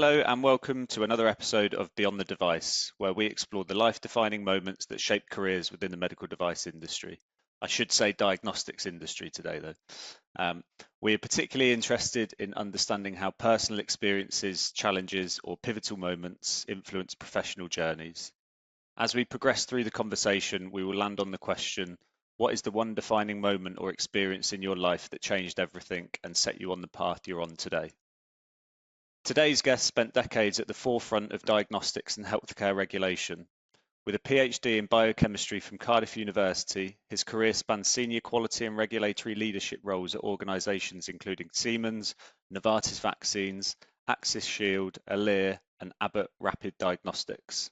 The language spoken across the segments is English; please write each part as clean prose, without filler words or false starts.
Hello and welcome to another episode of Beyond the Device, where we explore the life-defining moments that shape careers within the medical device industry. I should say diagnostics industry today, though. We are particularly interested in understanding how personal experiences, challenges, or pivotal moments influence professional journeys. As we progress through the conversation, we will land on the question, what is the one defining moment or experience in your life that changed everything and set you on the path you're on today? Today's guest spent decades at the forefront of diagnostics and healthcare regulation. With a PhD in biochemistry from Cardiff University, his career spans senior quality and regulatory leadership roles at organisations including Siemens, Novartis Vaccines, Axis Shield, Alere, and Abbott Rapid Diagnostics.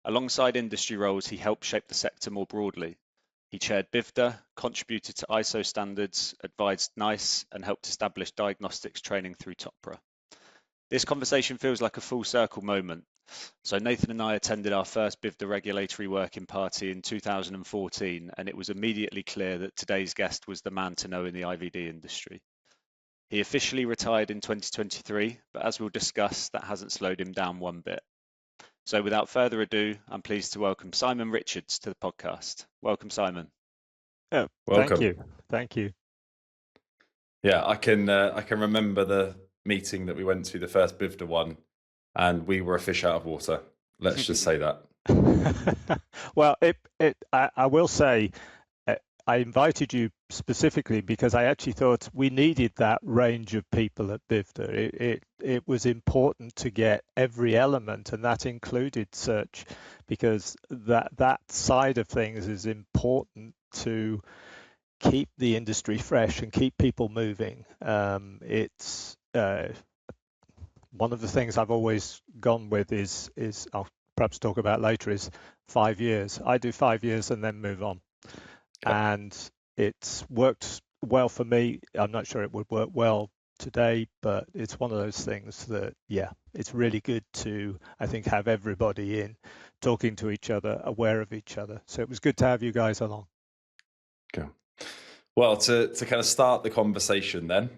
Alongside industry roles, he helped shape the sector more broadly. He chaired BIVDA, contributed to ISO standards, advised NICE, and helped establish diagnostics training through TOPRA. This conversation feels like a full circle moment. So Nathan and I attended our first BIVDA regulatory working party in 2014, and it was immediately clear that today's guest was the man to know in the IVD industry. He officially retired in 2023, but as we'll discuss, that hasn't slowed him down one bit. So without further ado, I'm pleased to welcome Simon Richards to the podcast. Welcome, Simon. Oh, Welcome. Thank you. Yeah, I can remember the meeting that we went to, the first BIVDA one, and we were a fish out of water. Let's just say that. Well, I will say, I invited you specifically because I actually thought we needed that range of people at BIVDA. It was important to get every element, and that included search, because that side of things is important to keep the industry fresh and keep people moving. It's one of the things I've always gone with is I'll perhaps talk about later is 5 years. I do 5 years and then move on. Yeah. And it's worked well for me. I'm not sure it would work well today, but it's one of those things that, yeah, it's really good to, I think, have everybody in talking to each other, aware of each other. So it was good to have you guys along. Okay. Well, to kind of start the conversation then,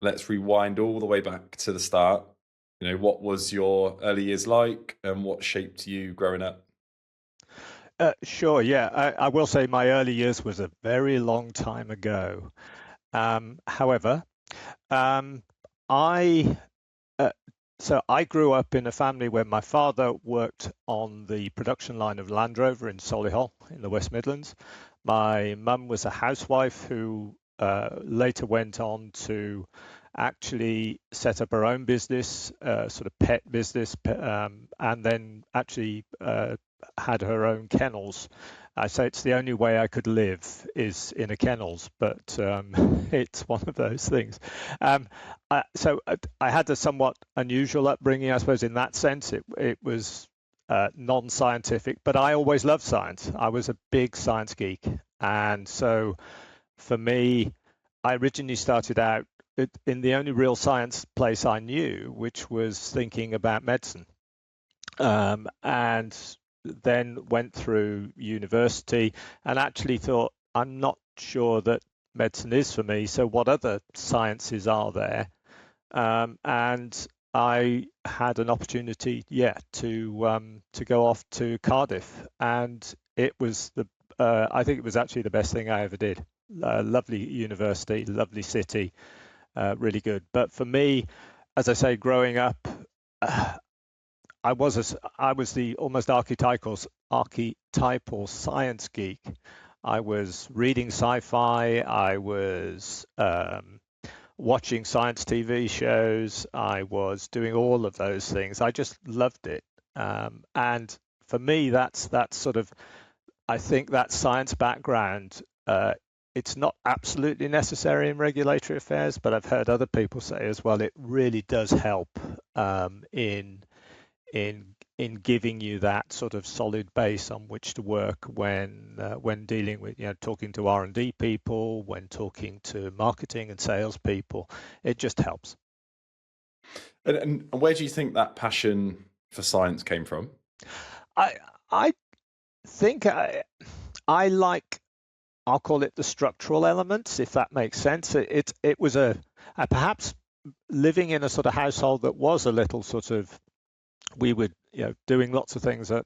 let's rewind all the way back to the start. You know, what was your early years like and what shaped you growing up? Sure, yeah. I will say my early years was a very long time ago. However, I grew up in a family where my father worked on the production line of Land Rover in Solihull in the West Midlands. My mum was a housewife who later went on to actually set up her own business, sort of pet business, and then actually had her own kennels. I say it's the only way I could live is in a kennels, but it's one of those things. So I had a somewhat unusual upbringing, I suppose, in that sense. It was non-scientific, but I always loved science. I was a big science geek. And so for me, I originally started out in the only real science place I knew, which was thinking about medicine. And then went through university and actually thought, I'm not sure that medicine is for me, so what other sciences are there? And I had an opportunity, to go off to Cardiff, and it was I think it was actually the best thing I ever did. Lovely university, lovely city, really good. But for me, as I say, growing up, I was the almost archetypal science geek. I was reading sci-fi. I was watching science TV shows. I was doing all of those things. I just loved it. And for me, that's sort of, I think that science background, it's not absolutely necessary in regulatory affairs, but I've heard other people say as well, it really does help in giving you that sort of solid base on which to work when dealing with, talking to R&D people, when talking to marketing and sales people. It just helps. And where do you think that passion for science came from? I think I like, I'll call it the structural elements, if that makes sense. It was perhaps living in a sort of household that was a little sort of, we were doing lots of things that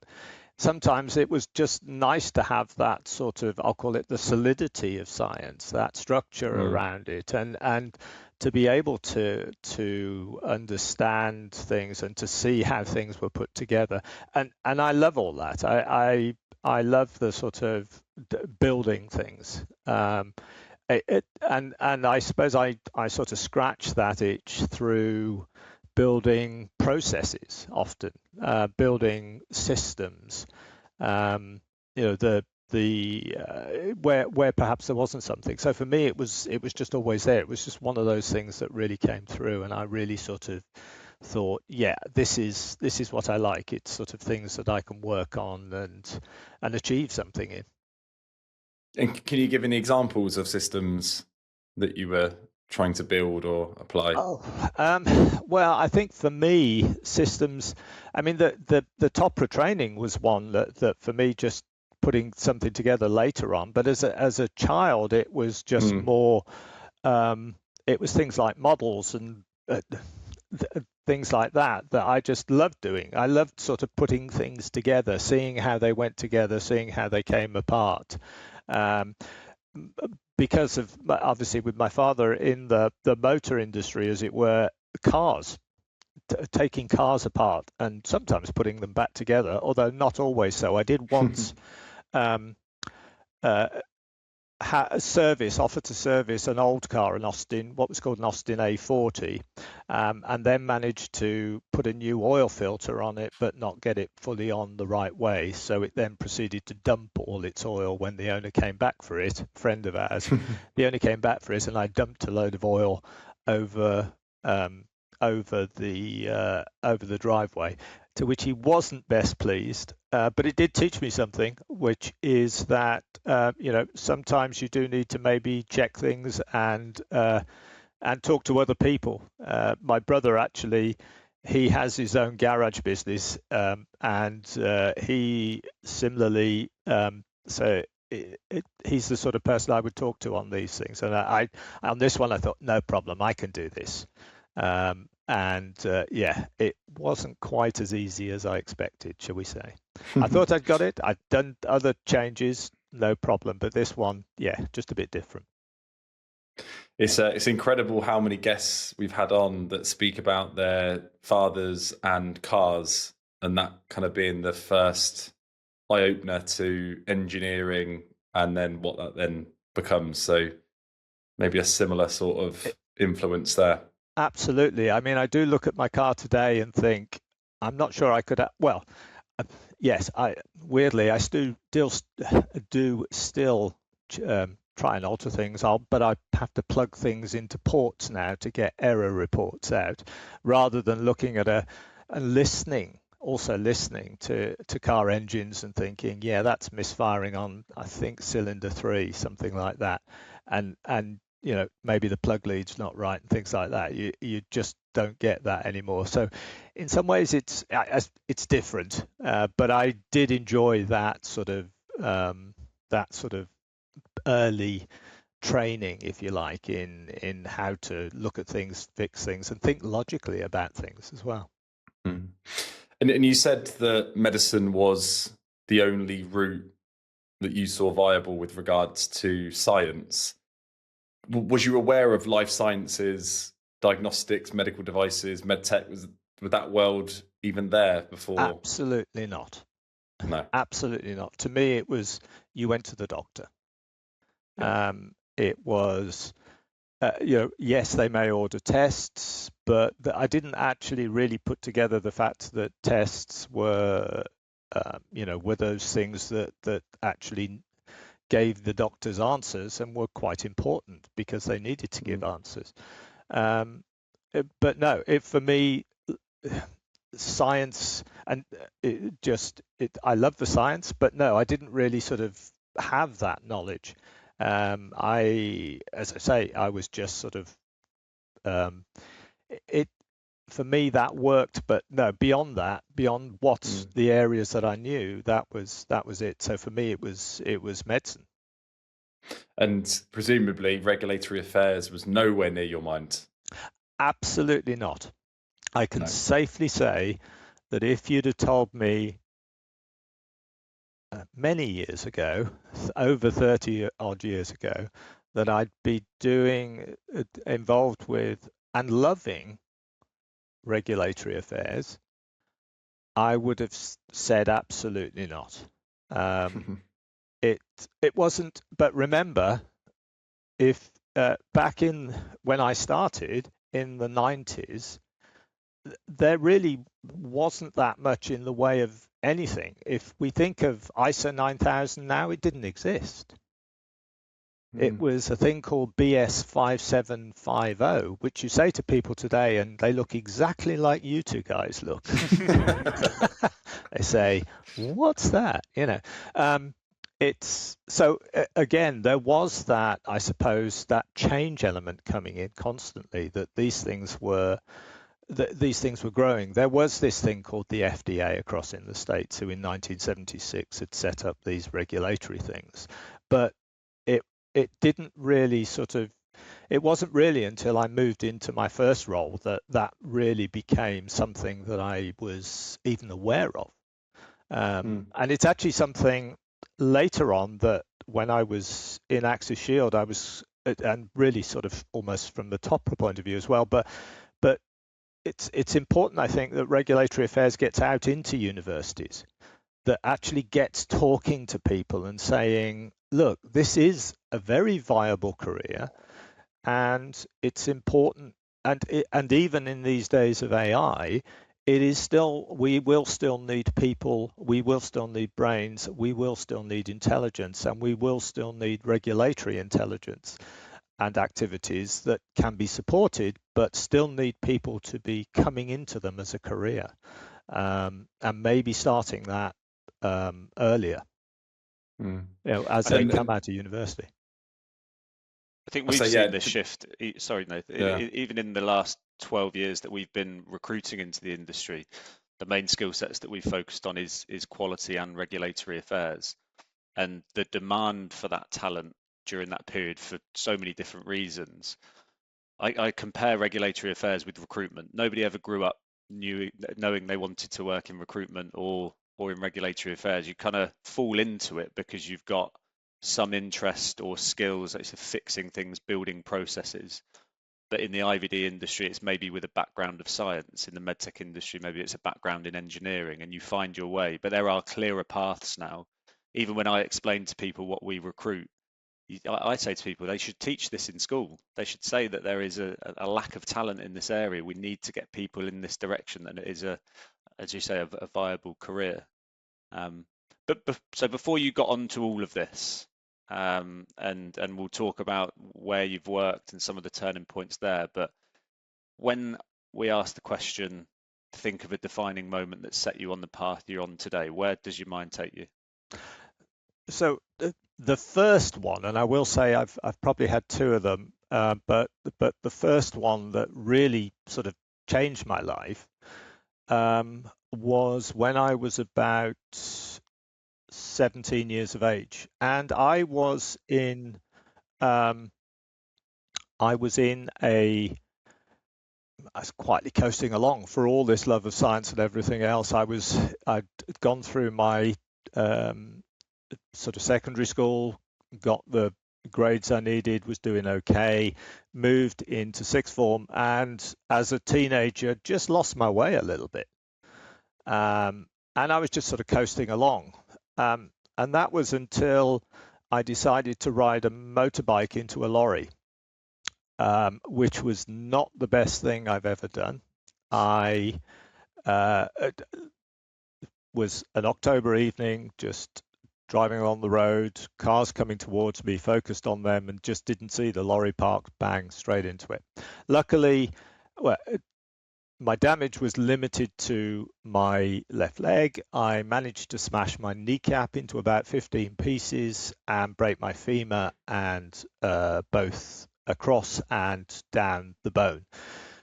sometimes it was just nice to have that sort of, I'll call it the solidity of science, that structure around it, and to be able to understand things and to see how things were put together. And I love all that. I love the sort of building things. And I suppose I sort of scratch that itch through building processes, often building systems. Where perhaps there wasn't something. So for me, it was just always there. It was just one of those things that really came through, and I really sort of thought, yeah, this is what I like. It's sort of things that I can work on and achieve something in. And can you give any examples of systems that you were trying to build or apply? Well, I think for me, systems, I mean, the TOPRA training was one that for me, just putting something together later on. But as a child, it was just more, it was things like models and things like that I just loved doing. I loved sort of putting things together, seeing how they went together, seeing how they came apart. Because of, obviously, with my father in the motor industry, as it were, cars, taking cars apart and sometimes putting them back together, although not always so. I did once offer to service an old car, what was called an Austin A40, and then managed to put a new oil filter on it, but not get it fully on the right way. So it then proceeded to dump all its oil when the owner came back for it, a friend of ours. The owner came back for it, and I dumped a load of oil over the driveway, to which he wasn't best pleased. But it did teach me something, which is that sometimes you do need to maybe check things and talk to other people. My brother actually, he has his own garage business, and he similarly, he's the sort of person I would talk to on these things. And I on this one, I thought, no problem, I can do this. It wasn't quite as easy as I expected, shall we say. I thought I'd got it. I'd done other changes, no problem. But this one, just a bit different. It's incredible how many guests we've had on that speak about their fathers and cars, and that kind of being the first eye-opener to engineering and then what that then becomes. So maybe a similar sort of influence there. Absolutely. I mean, I do look at my car today and think, I'm not sure I could. Yes, weirdly, I still do try and alter things, but I have to plug things into ports now to get error reports out, rather than looking at and listening to car engines and thinking, yeah, that's misfiring on, I think, cylinder 3, something like that, and maybe the plug lead's not right and things like that. You just don't get that anymore. So in some ways it's different, but I did enjoy that sort of early training, if you like, in how to look at things, fix things, and think logically about things as well. And you said that medicine was the only route that you saw viable with regards to science. Was you aware of life sciences, diagnostics, medical devices, medtech? Was that world even there before? Absolutely not. No. Absolutely not. To me, it was, you went to the doctor. Yeah. It was, yes, they may order tests, but I didn't actually really put together the fact that tests were those things that actually gave the doctors answers and were quite important because they needed to give answers. But no, for me, science, and I love the science, but no, I didn't really sort of have that knowledge. As I say, I was just sort of, for me that worked, but no, beyond what the areas that I knew, that was it. So for me, it was medicine. And presumably regulatory affairs was nowhere near your mind. Absolutely not. I can No. safely say that if you'd have told me many years ago, over 30 odd years ago, that I'd be involved with and loving regulatory affairs, I would have said absolutely not. It wasn't. But remember, if back in when I started in the 90s, there really wasn't that much in the way of anything. If we think of ISO 9000 now, it didn't exist. It was a thing called BS 5750, which you say to people today, and they look exactly like you two guys look. They say, "What's that?" It's so again, there was that, I suppose, that change element coming in constantly. That these things were growing. There was this thing called the FDA across in the States, who in 1976 had set up these regulatory things, but it didn't really it wasn't really until I moved into my first role that really became something that I was even aware of. And it's actually something later on that when I was in Axis Shield, I was, and really sort of almost from the top point of view as well, but it's important, I think, that regulatory affairs gets out into universities, that actually gets talking to people and saying, look, this is a very viable career, and it's important. And even in these days of AI, it is still, we will still need people, we will still need brains, we will still need intelligence, and we will still need regulatory intelligence and activities that can be supported, but still need people to be coming into them as a career, and maybe starting that earlier, as they come out of university. I think we've seen this shift. Sorry, Nathan. Even in the last 12 years that we've been recruiting into the industry, the main skill sets that we've focused on is quality and regulatory affairs, and the demand for that talent during that period for so many different reasons. I compare regulatory affairs with recruitment. Nobody ever grew up knowing they wanted to work in recruitment or in regulatory affairs. You kind of fall into it because you've got some interest or skills, like fixing things, building processes. But in the IVD industry, it's maybe with a background of science. In the medtech industry, maybe it's a background in engineering, and you find your way. But there are clearer paths now. Even when I explain to people what we recruit, I say to people, they should teach this in school. They should say that there is a lack of talent in this area. We need to get people in this direction, and it is as you say, a viable career. So before you got onto all of this, and we'll talk about where you've worked and some of the turning points there. But when we ask the question, think of a defining moment that set you on the path you're on today, where does your mind take you? So the first one, and I will say I've probably had two of them, but the first one that really sort of changed my life was when I was about 17 years of age, and I was in I was quietly coasting along for all this love of science and everything else. I'd gone through my sort of secondary school, got the grades I needed, was doing okay, moved into sixth form, and as a teenager just lost my way a little bit, and I was just sort of coasting along, and that was until I decided to ride a motorbike into a lorry, which was not the best thing I've ever done. I was an October evening, just driving along the road, cars coming towards me, focused on them, and just didn't see the lorry parked, bang, straight into it. Luckily, my damage was limited to my left leg. I managed to smash my kneecap into about 15 pieces and break my femur and both across and down the bone.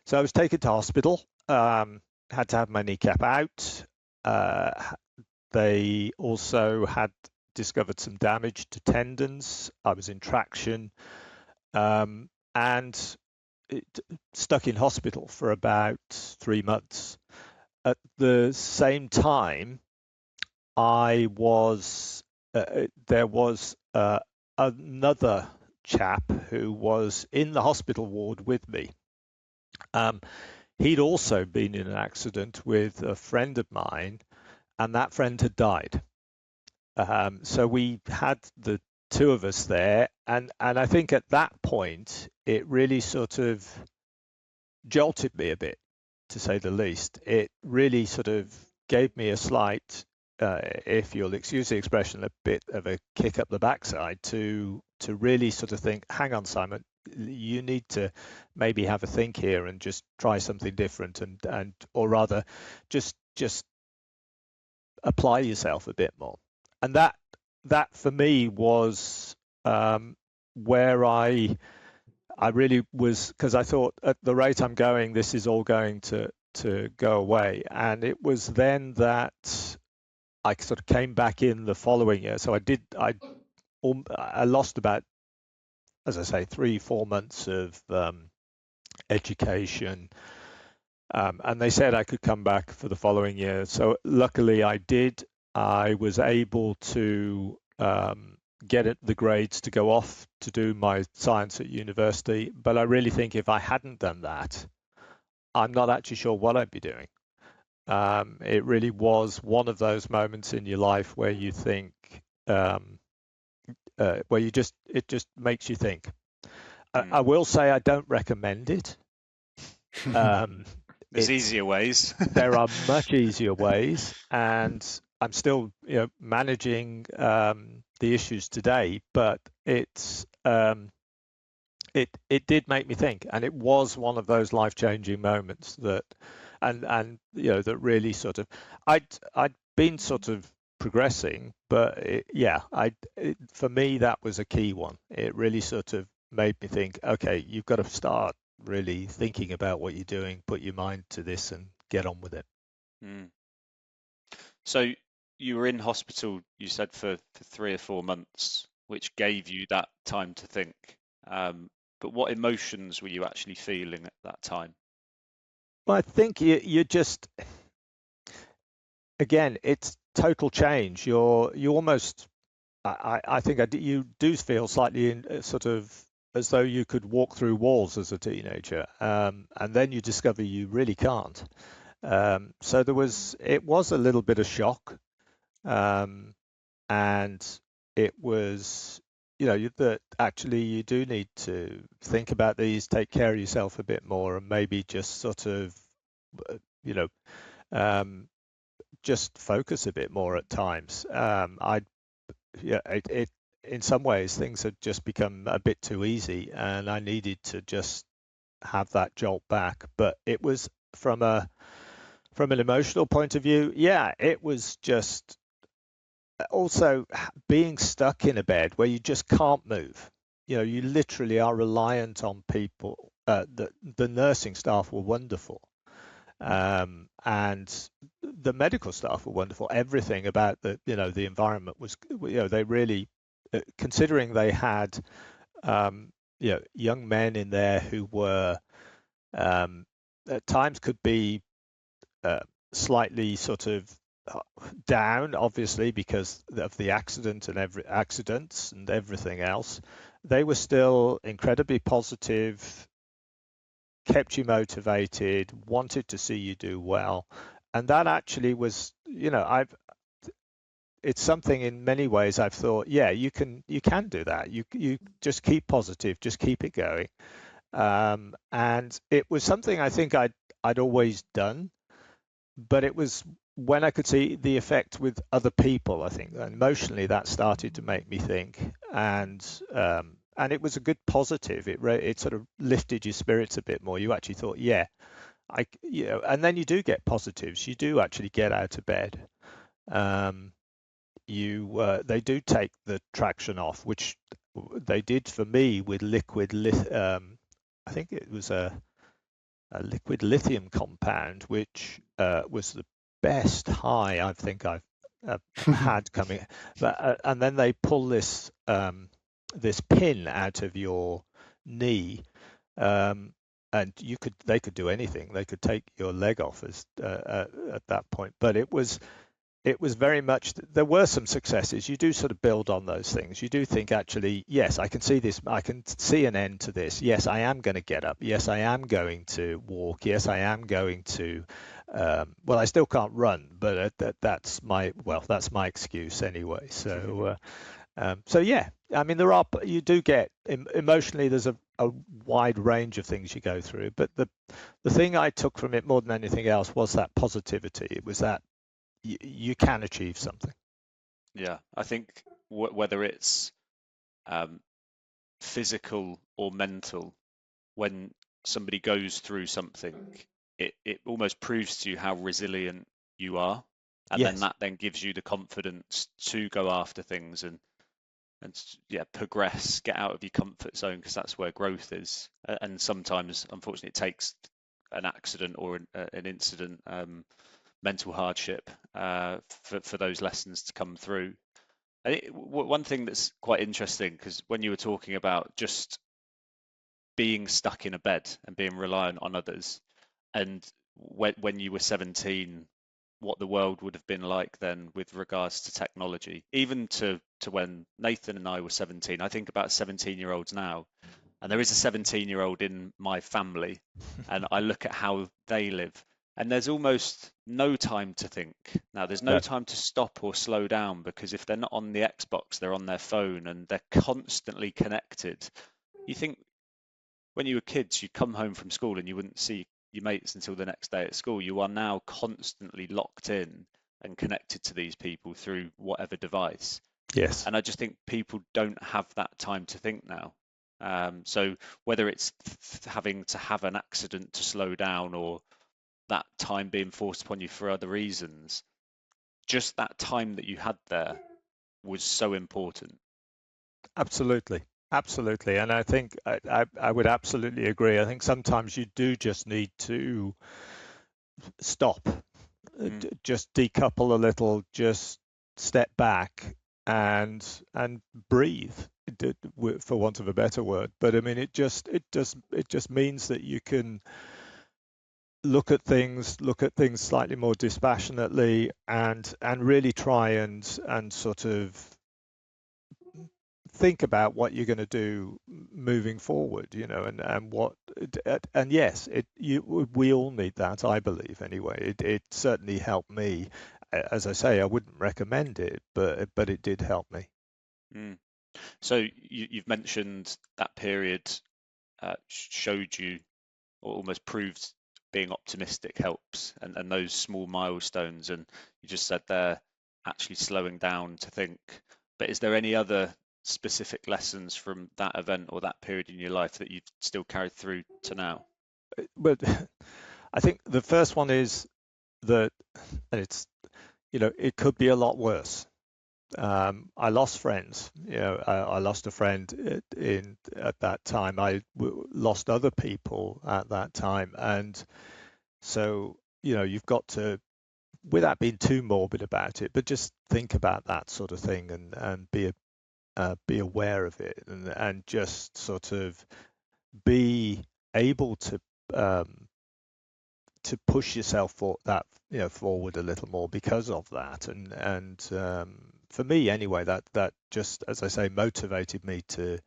So I was taken to hospital, had to have my kneecap out. They also had discovered some damage to tendons. I was in traction, and stuck in hospital for about 3 months. At the same time, I was there was another chap who was in the hospital ward with me. He'd also been in an accident with a friend of mine, and that friend had died. So we had the two of us there, and I think at that point it really sort of jolted me a bit, to say the least. It really sort of gave me a slight, if you'll excuse the expression, a bit of a kick up the backside to really sort of think, hang on, Simon, you need to maybe have a think here and just try something different, and or rather just apply yourself a bit more. And that for me was where I really was, because I thought at the rate I'm going, this is all going to go away. And it was then that I sort of came back in the following year. So I lost about, as I say, 3-4 months of education. And they said I could come back for the following year. So luckily I did. I was able to get the grades to go off to do my science at university. But I really think if I hadn't done that, I'm not actually sure what I'd be doing. It really was one of those moments in your life where you think, where it just makes you think. I will say I don't recommend it. There's easier ways. There are much easier ways, and I'm still, managing the issues today. But it did make me think, and it was one of those life-changing moments that, and that really sort of, I'd been sort of progressing, but for me that was a key one. It really sort of made me think, okay, you've got to start really thinking about what you're doing, put your mind to this, and get on with it. So you were in hospital, you said, for 3 or 4 months, which gave you that time to think. But what emotions were you actually feeling at that time? Well, I think you just, again, it's total change. You almost, I think you do feel slightly sort of as though you could walk through walls as a teenager, and then you discover you really can't. So it was a little bit of shock, and it was, that actually you do need to think about these, take care of yourself a bit more, and maybe just sort of, just focus a bit more at times. In some ways things had just become a bit too easy, and I needed to just have that jolt back. But it was from an emotional point of view, it was just also being stuck in a bed where you just can't move. You literally are reliant on people. The nursing staff were wonderful, and the medical staff were wonderful. Everything about the environment was, they really, considering they had young men in there who were at times could be slightly sort of down, obviously because of the accidents and everything else. They were still incredibly positive, kept you motivated, wanted to see you do well, and that actually was, it's something in many ways I've thought, you can do that. You just keep positive, just keep it going. And it was something I think I'd always done, but it was when I could see the effect with other people, I think emotionally that started to make me think, and it was a good positive. It sort of lifted your spirits a bit more. You actually thought, and then you do get positives. You do actually get out of bed. They do take the traction off, which they did for me with liquid I think it was a liquid lithium compound, which was the best high I think I've had coming. And then they pull this pin out of your knee, and they could do anything. They could take your leg off at that point. But it was very much, there were some successes. You do sort of build on those things. You do think, actually, yes, I can see this. I can see an end to this. Yes, I am going to get up. Yes, I am going to walk. Yes, I am going to. Well, I still can't run, but that's my excuse anyway. So yeah, I mean, you do get emotionally. There's a wide range of things you go through, but the thing I took from it more than anything else was that positivity. It was that you can achieve something. Yeah, I think whether it's physical or mental, when somebody goes through something, it almost proves to you how resilient you are, and then Yes. that then gives you the confidence to go after things and yeah, progress, get out of your comfort zone, because that's where growth is. And sometimes, unfortunately, it takes an accident or an incident, mental hardship, for those lessons to come through. One thing that's quite interesting, because when you were talking about just being stuck in a bed and being reliant on others, and when you were 17, what the world would have been like then with regards to technology, even to when Nathan and I were 17. I think about 17-year-olds now, and there is a 17-year-old in my family, and I look at how they live, and there's almost no time to think. Now, there's no time to stop or slow down, because if they're not on the Xbox, they're on their phone and they're constantly connected. You think when you were kids, you'd come home from school and you wouldn't see your mates until the next day at school. You are now constantly locked in and connected to these people through whatever device. Yes. And I just think people don't have that time to think now. So whether it's having to have an accident to slow down, or that time being forced upon you for other reasons, just that time that you had there was so important. Absolutely. Absolutely. And I think I would absolutely agree. I think sometimes you do just need to stop, just decouple a little, just step back and breathe, for want of a better word. But I mean, it just means that you can look at things slightly more dispassionately, and really try and sort of think about what you're going to do moving forward, and yes, we all need that, I believe anyway. It certainly helped me. As I say, I wouldn't recommend it, but it did help me. Mm. So you've mentioned that period showed you, or almost proved, being optimistic helps, and those small milestones, and you just said there, actually slowing down to think. But is there any other specific lessons from that event or that period in your life that you've still carried through to now? But I think the first one is that it's, it could be a lot worse. I lost friends. I lost a friend at that time. I lost other people at that time, and so you've got to, without being too morbid about it, but just think about that sort of thing, and be aware of it, and just sort of be able to push yourself forward a little more because of that. And for me anyway, that just, as I say, motivated me to.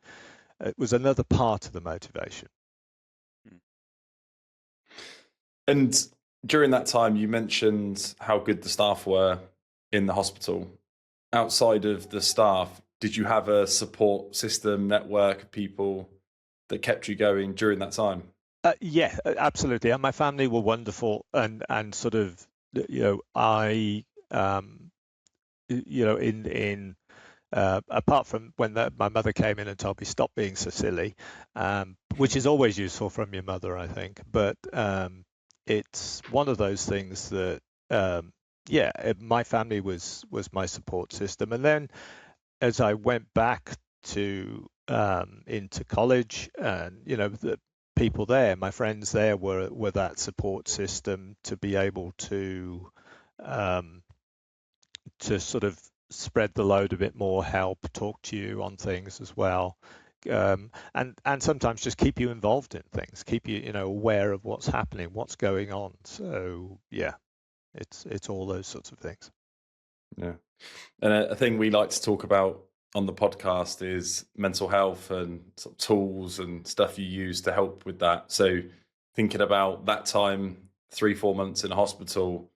It was another part of the motivation. And during that time, you mentioned how good the staff were in the hospital. Outside of the staff, did you have a support system, network of people that kept you going during that time? Yeah, absolutely. And my family were wonderful, and sort of, I, in apart from when my mother came in and told me stop being so silly, which is always useful from your mother, I think. But it's one of those things that, my family was my support system. And then as I went back to into college, and the people there, my friends there, were that support system to be able um, to sort of spread the load a bit more, help talk to you on things as well. and sometimes just keep you involved in things, keep you aware of what's happening, what's going on. So yeah, it's all those sorts of things. Yeah. And a thing we like to talk about on the podcast is mental health and sort of tools and stuff you use to help with that. So thinking about that time, 3-4 months in a hospital,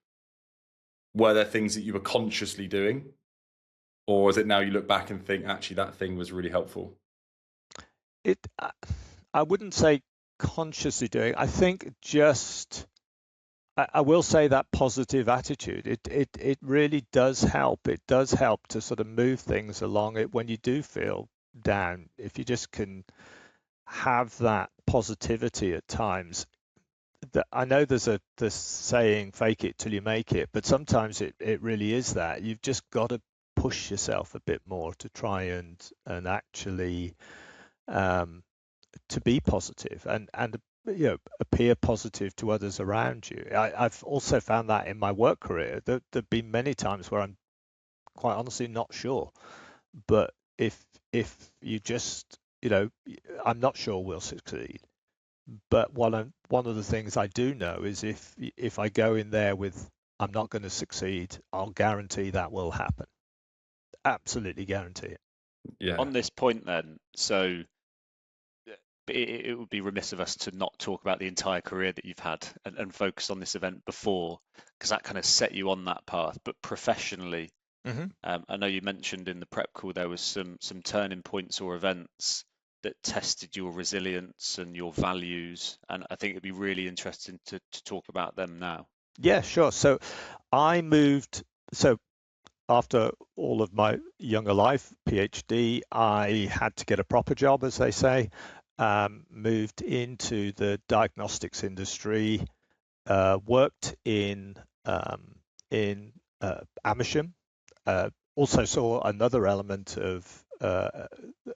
were there things that you were consciously doing? Or is it now you look back and think, actually, that thing was really helpful? I wouldn't say consciously doing. I think just I will say that positive attitude. It really does help. It does help to sort of move things along. It when you do feel down, if you just can have that positivity at times. I know there's this saying, "Fake it till you make it," but sometimes it really is that. You've just got to push yourself a bit more to try and actually to be positive and appear positive to others around you. I've also found that in my work career. There've been many times where I'm quite honestly not sure, but if you just I'm not sure we'll succeed. But one of the things I do know is if I go in there with I'm not going to succeed, I'll guarantee that will happen. Absolutely guarantee it. Yeah. On this point then, so it would be remiss of us to not talk about the entire career that you've had and focus on this event before, because that kind of set you on that path. But professionally, I know you mentioned in the prep call there was some turning points or events that tested your resilience and your values, and I think it'd be really interesting to talk about them now. Yeah, sure. So I moved. So after all of my younger life, PhD, I had to get a proper job, as they say. Moved into the diagnostics industry, worked in Amersham. Also saw another element of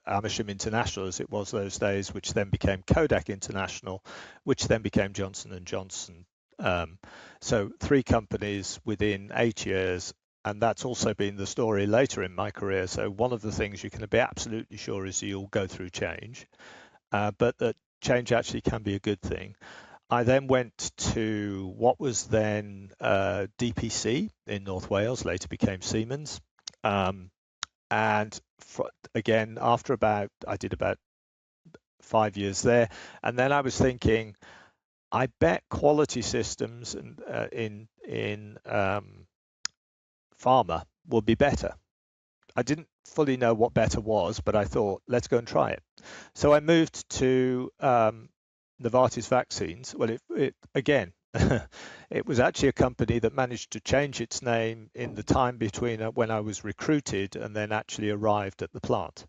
Amersham International, as it was those days, which then became Kodak International, which then became Johnson and Johnson. So 3 companies within 8 years, and that's also been the story later in my career. So one of the things you can be absolutely sure is you'll go through change, but that change actually can be a good thing. I then went to what was then DPC in North Wales, later became Siemens. And again, after I did about 5 years there, and then I was thinking, I bet quality systems and in pharma will be better. I didn't fully know what better was, but I thought, let's go and try it. So I moved to Novartis Vaccines. Well, it again, it was actually a company that managed to change its name in the time between when I was recruited and then actually arrived at the plant.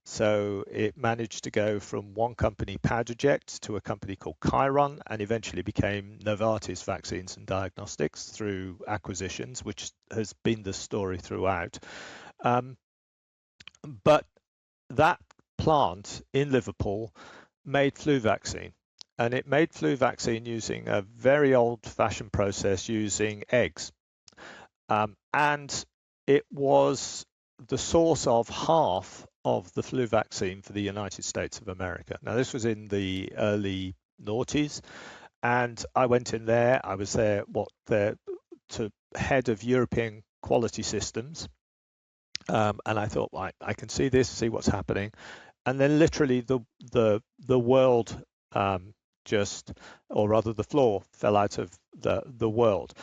So it managed to go from one company, Powderject, to a company called Chiron, and eventually became Novartis Vaccines and Diagnostics through acquisitions, which has been the story throughout. But that plant in Liverpool made flu vaccine, and it made flu vaccine using a very old-fashioned process using eggs. And it was the source of half of the flu vaccine for the United States of America. Now, this was in the early noughties, and I went in there. I was there, to head of European quality systems. And I thought, right, I can see this, see what's happening. And then literally the world or rather the floor fell out of the world.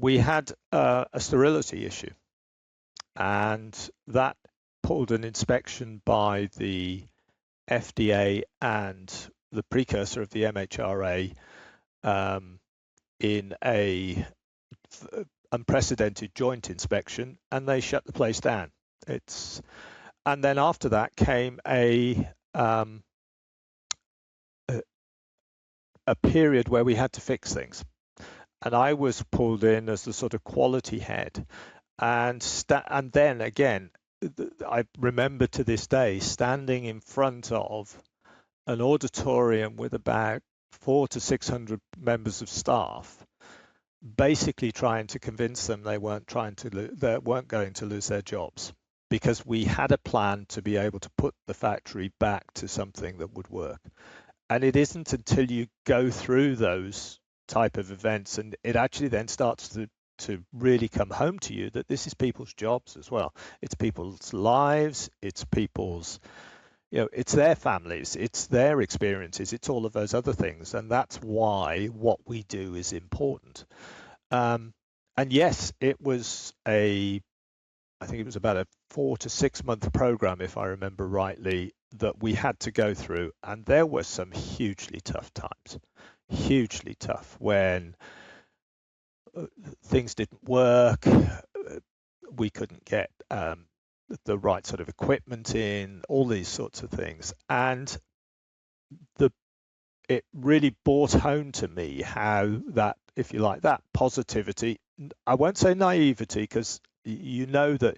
We had a sterility issue, and that pulled an inspection by the FDA and the precursor of the MHRA in a unprecedented joint inspection, and they shut the place down. And then after that came a period where we had to fix things, and I was pulled in as the sort of quality head, and then again, I remember to this day standing in front of an auditorium with about 400 to 600 members of staff, basically trying to convince them they weren't going to lose their jobs. because we had a plan to be able to put the factory back to something that would work. And it isn't until you go through those type of events and it actually then starts to really come home to you that this is people's jobs as well. It's people's lives, it's people's, it's their families, it's their experiences, it's all of those other things. And that's why what we do is important. And yes, it was I think it was about a 4 to 6 month program, if I remember rightly, that we had to go through. And there were some hugely tough times, hugely tough, when things didn't work. We couldn't get the right sort of equipment in, all these sorts of things. And it really brought home to me how that, if you like, that positivity, I won't say naivety, because you know that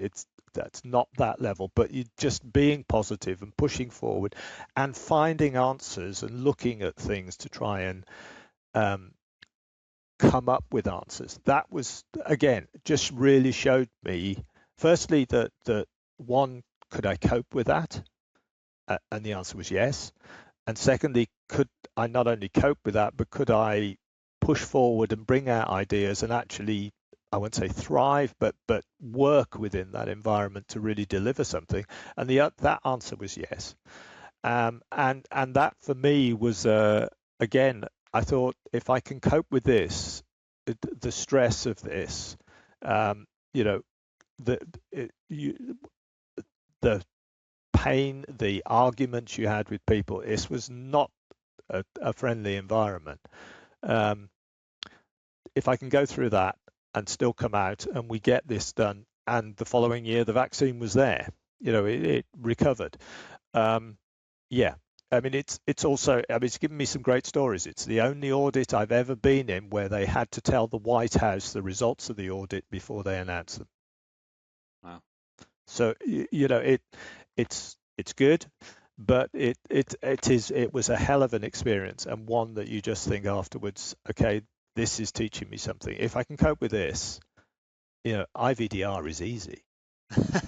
that's not that level, but you just being positive and pushing forward and finding answers and looking at things to try and come up with answers. That was, again, just really showed me, firstly, that one, could I cope with that? And the answer was yes. And secondly, could I not only cope with that, but could I push forward and bring out ideas and actually, I won't say thrive, but work within that environment to really deliver something? And that answer was yes. And that for me was, again, I thought, if I can cope with this, the stress of this, the the pain, the arguments you had with people, this was not a friendly environment. If I can go through that and still come out and we get this done, and the following year the vaccine was there, it recovered. Yeah, I mean, it's also, I mean, it's given me some great stories. It's the only audit I've ever been in where they had to tell the White House the results of the audit before they announced them. Wow. So it's good, but it was a hell of an experience, and one that you just think afterwards, okay, this is teaching me something. If I can cope with this, IVDR is easy.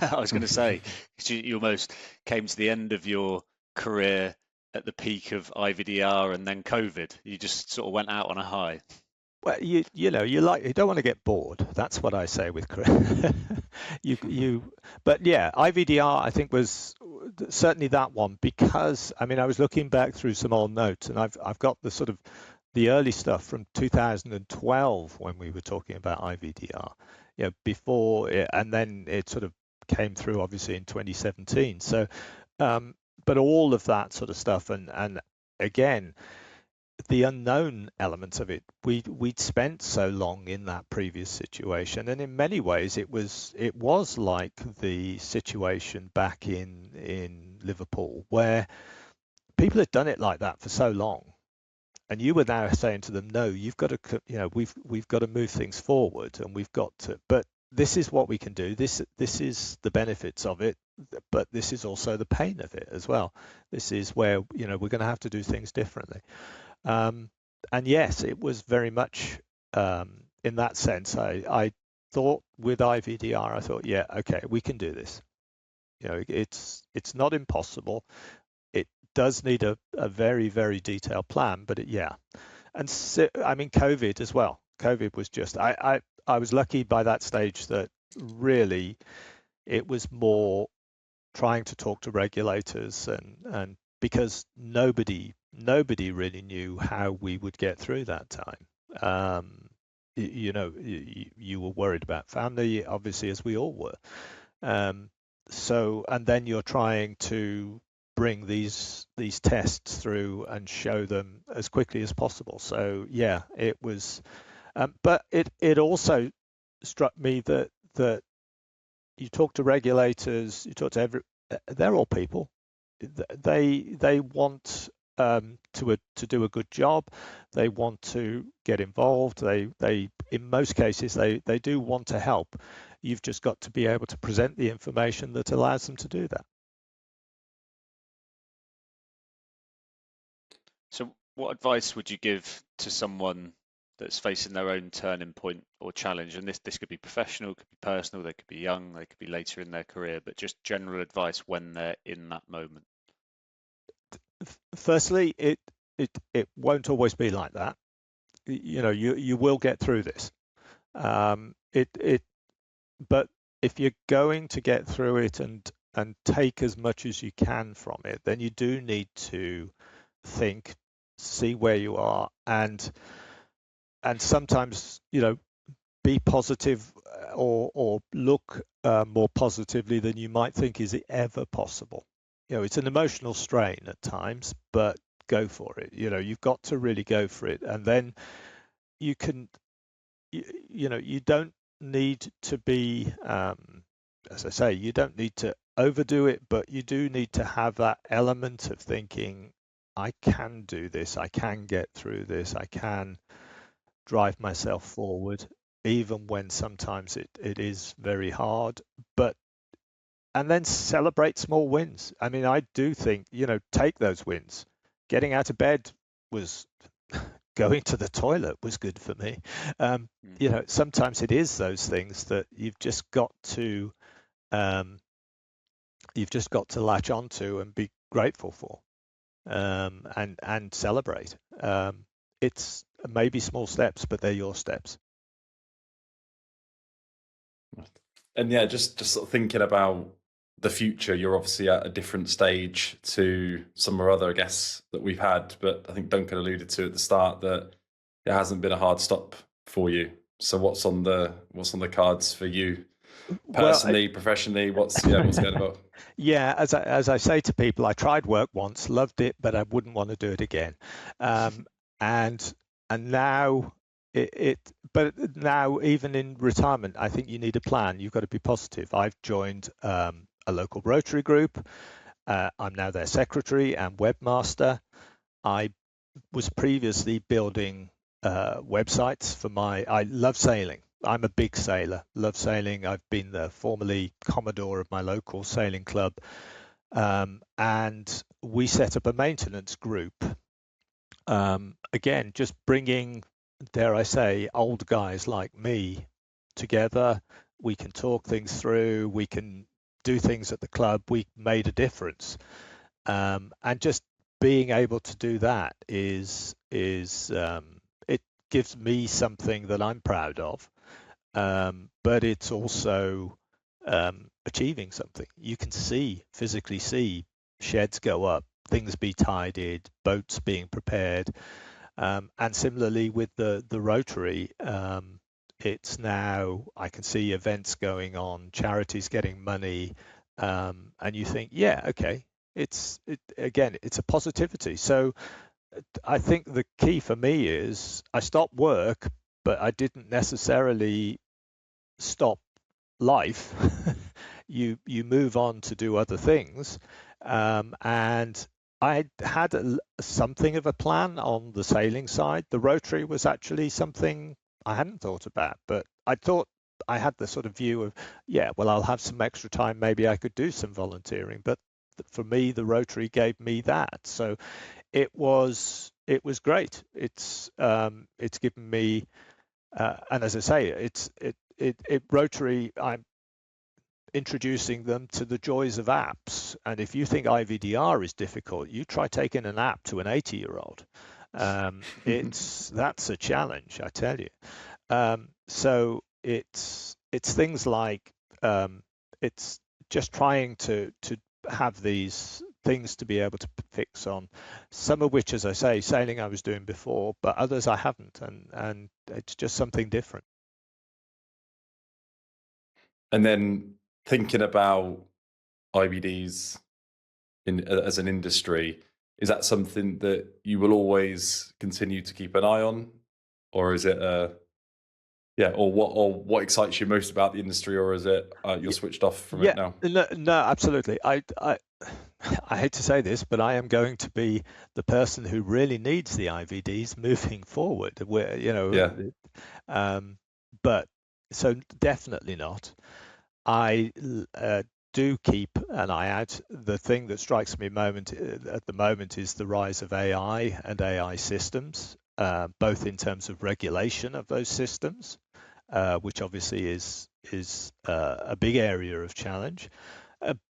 I was going to say, you almost came to the end of your career at the peak of IVDR and then COVID. You just sort of went out on a high. Well, you don't want to get bored. That's what I say with career. But yeah, IVDR I think was certainly that one, because I mean I was looking back through some old notes, and I've got the sort of the early stuff from 2012 when we were talking about IVDR, before it, and then it sort of came through obviously in 2017. So, but all of that sort of stuff, and again, the unknown elements of it, we'd spent so long in that previous situation, and in many ways it was like the situation back in Liverpool, where people had done it like that for so long, and you were now saying to them, no, you've got to, we've got to move things forward, and we've got to, but this is what we can do. This is the benefits of it, but this is also the pain of it as well. This is where we're going to have to do things differently. And yes, it was very much in that sense. I thought with IVDR, I thought, yeah, okay, we can do this. It's not impossible. It does need a very, very detailed plan, but yeah. And so, I mean, COVID as well. COVID was just, I was lucky by that stage that really it was more trying to talk to regulators, and because nobody really knew how we would get through that time. You were worried about family, obviously, as we all were. So, and then you're trying to bring these tests through and show them as quickly as possible. So yeah, it was, but it also struck me that you talk to regulators, you talk to they're all people. They want to do a good job. They want to get involved. They in most cases they do want to help. You've just got to be able to present the information that allows them to do that. So what advice would you give to someone that's facing their own turning point or challenge? And this could be professional, could be personal, they could be young, they could be later in their career, but just general advice when they're in that moment. Firstly, it won't always be like that. You will get through this. But if you're going to get through it and take as much as you can from it, then you do need to think, see where you are, and sometimes be positive, or look more positively than you might think is ever possible. It's an emotional strain at times, but go for it. You've got to really go for it, and then you can. You don't need to be, as I say, you don't need to overdo it, but you do need to have that element of thinking, I can do this, I can get through this, I can drive myself forward, even when sometimes it is very hard. And then celebrate small wins. I mean, I do think, take those wins. Getting out of bed was going to the toilet was good for me. Sometimes it is those things that you've just got to latch onto and be grateful for, and celebrate. It's maybe small steps, but they're your steps. And yeah, just sort of thinking about the future, you're obviously at a different stage to some or other guests that we've had, but I think Duncan alluded to at the start that it hasn't been a hard stop for you. So what's on the cards for you personally, professionally? What's going on? Yeah, as I say to people, I tried work once, loved it, but I wouldn't want to do it again. And now but now even in retirement, I think you need a plan. You've got to be positive. I've joined a local Rotary group. I'm now their secretary and webmaster. I was previously building websites for I love sailing. I'm a big sailor, love sailing. I've been the formerly commodore of my local sailing club. And we set up a maintenance group. Again, just bringing, dare I say, old guys like me together. We can talk things through. We can do things at the club. We made a difference. And just being able to do that is it gives me something that I'm proud of. But it's also achieving something. You can physically see sheds go up, things be tidied, boats being prepared. And similarly with the Rotary, it's now I can see events going on, charities getting money, and you think, yeah, okay, it's a positivity. So I think the key for me is I stopped work, but I didn't necessarily stop life. you move on to do other things, and I had something of a plan on the sailing side. The Rotary was actually something I hadn't thought about, but I thought I had the sort of view of, yeah, well, I'll have some extra time. Maybe I could do some volunteering. But for me, the Rotary gave me that. So it was great. It's given me, and as I say, Rotary. I'm introducing them to the joys of apps. And if you think IVDR is difficult, you try taking an app to an 80-year-old. That's a challenge, I tell you. So it's things like it's just trying to have these things to be able to fix on, some of which, as I say, sailing I was doing before, but others I haven't, and it's just something different. And then thinking about IVDs as an industry, is that something that you will always continue to keep an eye on, or is it or what excites you most about the industry, or is it you're switched off from it now? No, absolutely. I hate to say this, but I am going to be the person who really needs the IVDs moving forward. But so definitely not. I do keep an eye out. The thing that strikes me at the moment is the rise of AI and AI systems. both in terms of regulation of those systems, which obviously is a big area of challenge,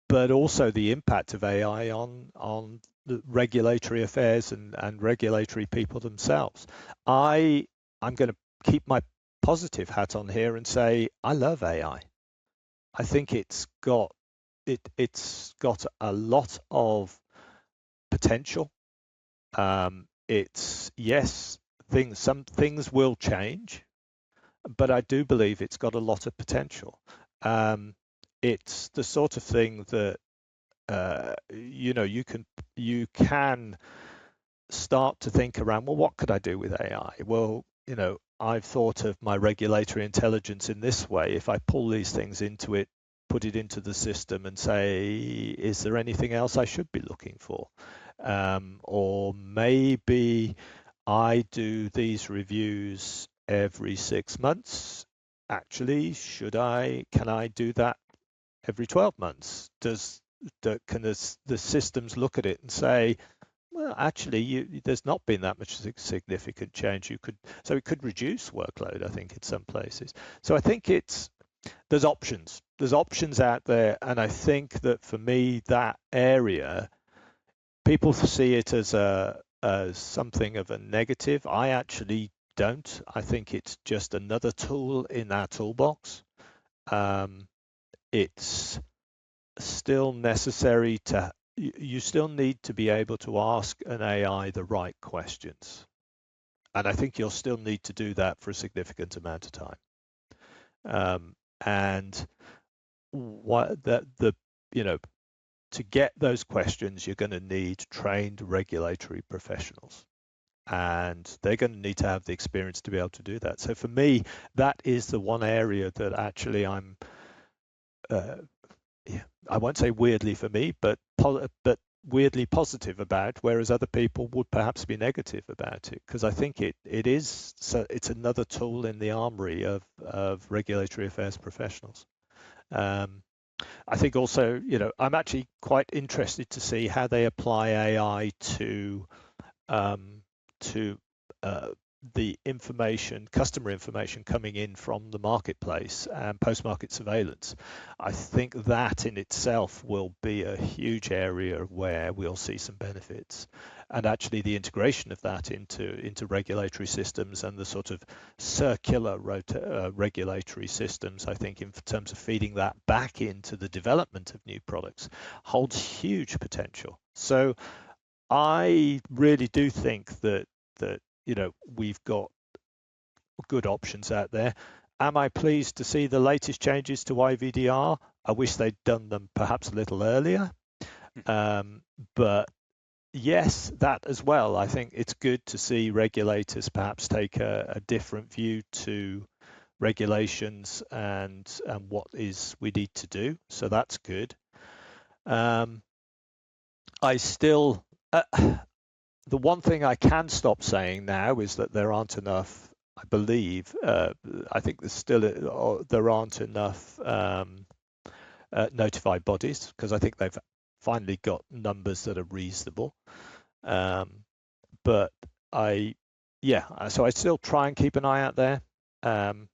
but also the impact of AI on the regulatory affairs and regulatory people themselves. I'm going to keep my positive hat on here and say I love AI. I think it's got a lot of potential. Some things will change, but I do believe it's got a lot of potential. It's the sort of thing that you can start to think around, well, what could I do with AI? Well, I've thought of my regulatory intelligence in this way. If I pull these things into it, put it into the system and say, is there anything else I should be looking for? Or maybe I do these reviews every 6 months. Actually, can I do that every 12 months? Can the systems look at it and say, well, actually, there's not been that much significant change. It could reduce workload, I think, in some places. So I think there's options. There's options out there, and I think that for me, that area, people see it as something of a negative. I actually don't. I think it's just another tool in our toolbox. It's still necessary you still need to be able to ask an AI the right questions. And I think you'll still need to do that for a significant amount of time. And to get those questions, you're going to need trained regulatory professionals. And they're going to need to have the experience to be able to do that. So for me, that is the one area that actually I'm I won't say weirdly for me, but weirdly positive about, whereas other people would perhaps be negative about it, because I think it's another tool in the armory of regulatory affairs professionals. I think also, I'm actually quite interested to see how they apply AI to the customer information coming in from the marketplace and post-market surveillance. I think that in itself will be a huge area where we'll see some benefits. And actually the integration of that into regulatory systems and the sort of circular regulatory systems, I think in terms of feeding that back into the development of new products, holds huge potential. So I really do think that we've got good options out there. Am I pleased to see the latest changes to IVDR? I wish they'd done them perhaps a little earlier. But yes, that as well. I think it's good to see regulators perhaps take a different view to regulations and what we need to do. So that's good. I still... the one thing I can stop saying now is that there aren't enough, I believe, I think there aren't enough notified bodies, because I think they've finally got numbers that are reasonable. So I still try and keep an eye out there. And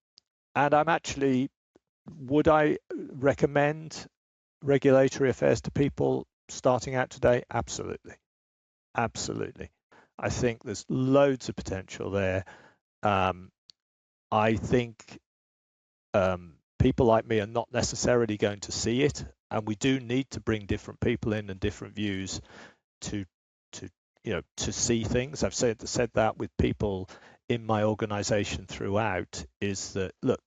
would I recommend regulatory affairs to people starting out today? Absolutely. I think there's loads of potential there. I think people like me are not necessarily going to see it, and we do need to bring different people in and different views to see things. I've said that with people in my organization throughout, is that, look,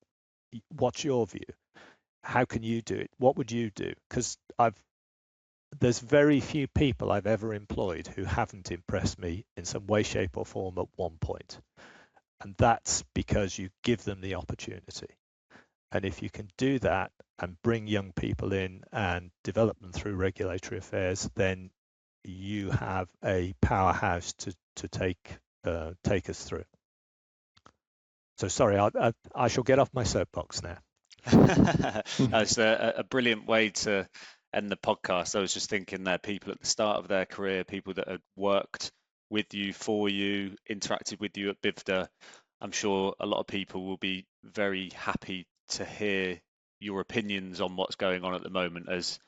what's your view? How can you do it? What would you do? Because there's very few people I've ever employed who haven't impressed me in some way, shape, or form at one point. And that's because you give them the opportunity. And if you can do that and bring young people in and develop them through regulatory affairs, then you have a powerhouse to take us through. So sorry, I shall get off my soapbox now. That's a brilliant way to end the podcast. I was just thinking there, people at the start of their career, people that had worked with you, for you, interacted with you at BIVDA, I'm sure a lot of people will be very happy to hear your opinions on what's going on at the moment. As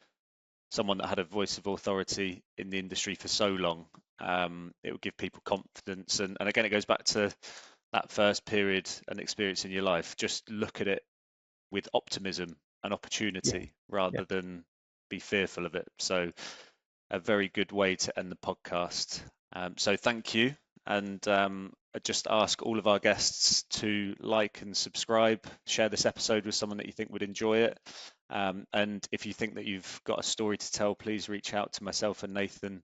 someone that had a voice of authority in the industry for so long, it will give people confidence. And again, it goes back to that first period and experience in your life. Just look at it with optimism and opportunity rather than be fearful of it. So a very good way to end the podcast. So thank you. And I just ask all of our guests to like and subscribe, share this episode with someone that you think would enjoy it. And if you think that you've got a story to tell, please reach out to myself and Nathan,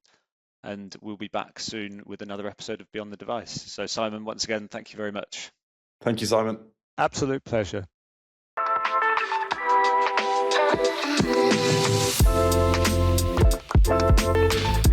and we'll be back soon with another episode of Beyond the Device. So Simon, once again, thank you very much. Thank you, Simon. Absolute pleasure. Thank you.